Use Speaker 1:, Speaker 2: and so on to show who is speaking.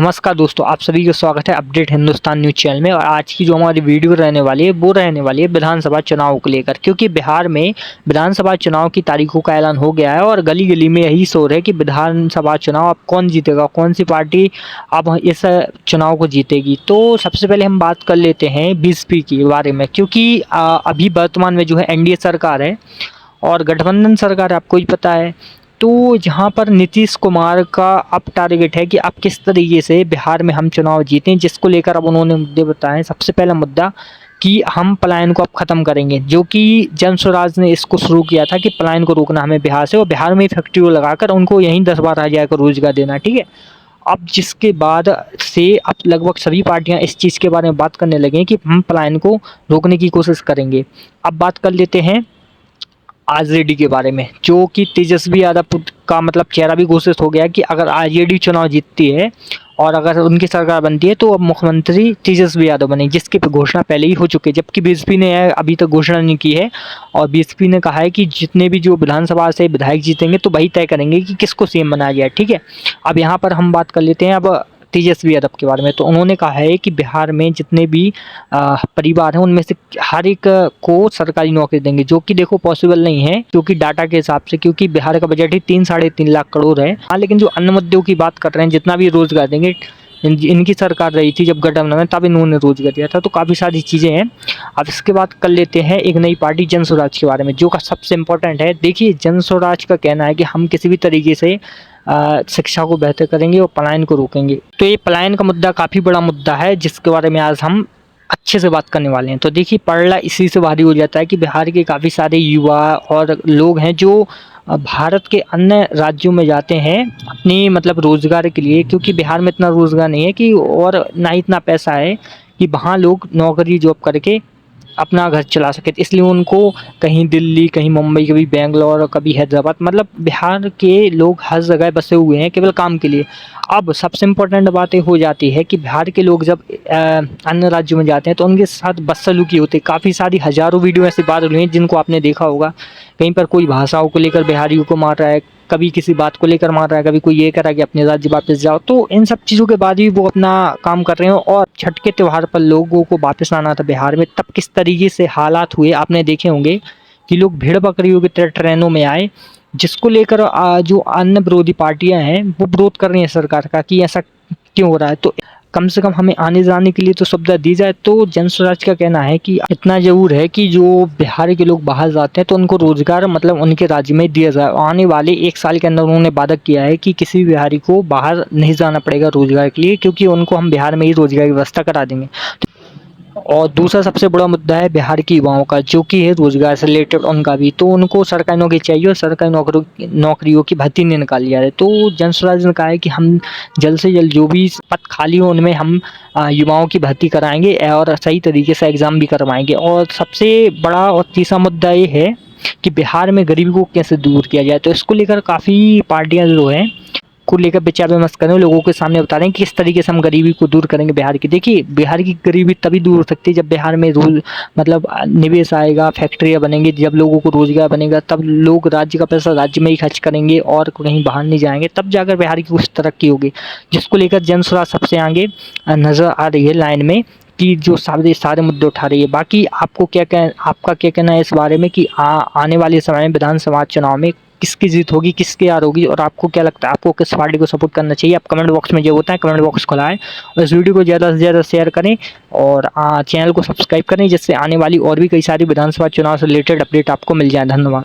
Speaker 1: नमस्कार दोस्तों, आप सभी का स्वागत है अपडेट हिंदुस्तान न्यूज़ चैनल में। और आज की जो हमारी वीडियो रहने वाली है वो रहने वाली है विधानसभा चुनाव को लेकर, क्योंकि बिहार में विधानसभा चुनाव की तारीखों का ऐलान हो गया है और गली गली में यही शोर है कि विधानसभा चुनाव अब कौन जीतेगा, कौन सी पार्टी अब इस चुनाव को जीतेगी। तो सबसे पहले हम बात कर लेते हैं बीएसपी के बारे में, क्योंकि अभी वर्तमान में जो है एनडीए सरकार है और गठबंधन सरकार आपको ही पता है। तो जहाँ पर नीतीश कुमार का अब टारगेट है कि अब किस तरीके से बिहार में हम चुनाव जीतें, जिसको लेकर अब उन्होंने मुद्दे बताए। सबसे पहला मुद्दा कि हम पलायन को अब ख़त्म करेंगे, जो कि जन स्वराज ने इसको शुरू किया था कि पलायन को रोकना हमें बिहार से, और बिहार में फैक्ट्री लगाकर उनको यहीं 10-12 हज़ार का रोजगार देना, ठीक है। अब जिसके बाद से अब लगभग सभी पार्टियां इस चीज़ के बारे में बात करने लगे कि हम पलायन को रोकने की कोशिश करेंगे। अब बात कर लेते हैं आरजेडी के बारे में, जो कि तेजस्वी यादव का मतलब चेहरा भी घोषित हो गया कि अगर आरजेडी चुनाव जीतती है और अगर उनकी सरकार बनती है तो अब मुख्यमंत्री तेजस्वी यादव बनेंगे, जिसकी घोषणा पहले ही हो चुकी है, जबकि बीएसपी ने अभी तक घोषणा नहीं की है। और बीएसपी ने कहा है कि जितने भी जो विधानसभा से विधायक जीतेंगे तो वही तय करेंगे कि किसको सीएम बनाया जाए, ठीक है। अब यहाँ पर हम बात कर लेते हैं अब तेजस्वी यादव के बारे में। तो उन्होंने कहा है कि बिहार में जितने भी परिवार हैं उनमें से हर एक को सरकारी नौकरी देंगे, जो कि देखो पॉसिबल नहीं है क्योंकि डाटा के हिसाब से, क्योंकि बिहार का बजट ही 3-3.5 लाख करोड़ है। हाँ, लेकिन जो अन्य मुद्दों की बात कर रहे हैं, जितना भी रोजगार देंगे, इनकी सरकार रही थी जब गठबंधन में, तब इन्होंने रोजगार दिया था। तो काफ़ी सारी चीज़ें हैं। अब इसके बाद कर लेते हैं एक नई पार्टी जन स्वराज के बारे में, जो का सबसे इम्पोर्टेंट है। देखिए, जन स्वराज का कहना है कि हम किसी भी तरीके से शिक्षा को बेहतर करेंगे और पलायन को रोकेंगे। तो ये पलायन का मुद्दा काफ़ी बड़ा मुद्दा है, जिसके बारे में आज हम अच्छे से बात करने वाले हैं। तो देखिए, पढ़ना इसी से भारी हो जाता है कि बिहार के काफ़ी सारे युवा और लोग हैं जो भारत के अन्य राज्यों में जाते हैं अपनी मतलब रोज़गार के लिए, क्योंकि बिहार में इतना रोज़गार नहीं है कि, और ना ही इतना पैसा है कि वहाँ लोग नौकरी जॉब करके अपना घर चला सके। इसलिए उनको कहीं दिल्ली, कहीं मुंबई, कभी बेंगलोर, कभी हैदराबाद, मतलब बिहार के लोग हर जगह बसे हुए हैं केवल काम के लिए। अब सबसे इम्पोर्टेंट बातें हो जाती है कि बिहार के लोग जब अन्य राज्यों में जाते हैं तो उनके साथ बदसलूकी होती है। काफ़ी सारी हज़ारों वीडियो ऐसी वायरल हुई हैं जिनको आपने देखा होगा। कहीं पर कोई भाषाओं को लेकर बिहारियों को मार रहा है, कभी किसी बात को लेकर मार रहा है, कभी कोई ये कह रहा है कि अपने राज्य वापस जाओ। तो इन सब चीज़ों के बाद भी वो अपना काम कर रहे हैं। और छठ के त्यौहार पर लोगों को वापस आना था बिहार में, तब किस तरीके से हालात हुए आपने देखे होंगे कि लोग भेड़ बकरियों की तरह ट्रेनों में आए, जिसको लेकर जो अन्य विरोधी पार्टियां हैं वो विरोध कर रही हैं सरकार का कि ऐसा क्यों हो रहा है। तो कम से कम हमें आने जाने के लिए तो सुविधा दी जाए। तो जन स्वराज का कहना है कि इतना जरूर है कि जो बिहार के लोग बाहर जाते हैं तो उनको रोजगार मतलब उनके राज्य में दिया जाए। आने वाले 1 साल के अंदर उन्होंने वादा किया है कि किसी भी बिहारी को बाहर नहीं जाना पड़ेगा रोजगार के लिए, क्योंकि उनको हम बिहार में ही रोजगार की व्यवस्था करा देंगे। और दूसरा सबसे बड़ा मुद्दा है बिहार के युवाओं का, जो कि है रोजगार से रिलेटेड उनका भी। तो उनको सरकारी नौकरी चाहिए और सरकारी नौकरियों की भर्ती नहीं निकाली जा रही। तो जन स्वराज ने कहा है कि हम जल्द से जल्द जो भी पद खाली हो उनमें हम युवाओं की भर्ती कराएंगे और सही तरीके से एग्ज़ाम भी करवाएंगे। और सबसे बड़ा और तीसरा मुद्दा ये है कि बिहार में गरीबी को कैसे दूर किया जाए। तो इसको लेकर काफ़ी पार्टियाँ जो हैं को लेकर विचार विमर्श करें, लोगों के सामने बता रहे हैं कि किस तरीके से हम गरीबी को दूर करेंगे बिहार की। देखिए, बिहार की गरीबी तभी दूर हो सकती है जब बिहार में मतलब निवेश आएगा, फैक्ट्रियाँ बनेंगी, जब लोगों को रोजगार बनेगा तब लोग राज्य का पैसा राज्य में ही खर्च करेंगे और कहीं बाहर नहीं जाएंगे, तब जाकर बिहार की कुछ तरक्की होगी। जिसको लेकर जन स्वराज सबसे आगे नज़र आ रही है लाइन में कि जो सारे मुद्दे उठा रही है। बाकी आपका क्या कहना है इस बारे में कि आने वाले समय में विधानसभा चुनाव में किसकी जीत होगी, किसकी हार होगी, और आपको क्या लगता है आपको किस पार्टी को सपोर्ट करना चाहिए? आप कमेंट बॉक्स में जो होता है कमेंट बॉक्स खुला है, और इस वीडियो को ज़्यादा से ज़्यादा शेयर करें और चैनल को सब्सक्राइब करें, जिससे आने वाली और भी कई सारी विधानसभा चुनाव से रिलेटेड अपडेट आपको मिल जाए। धन्यवाद।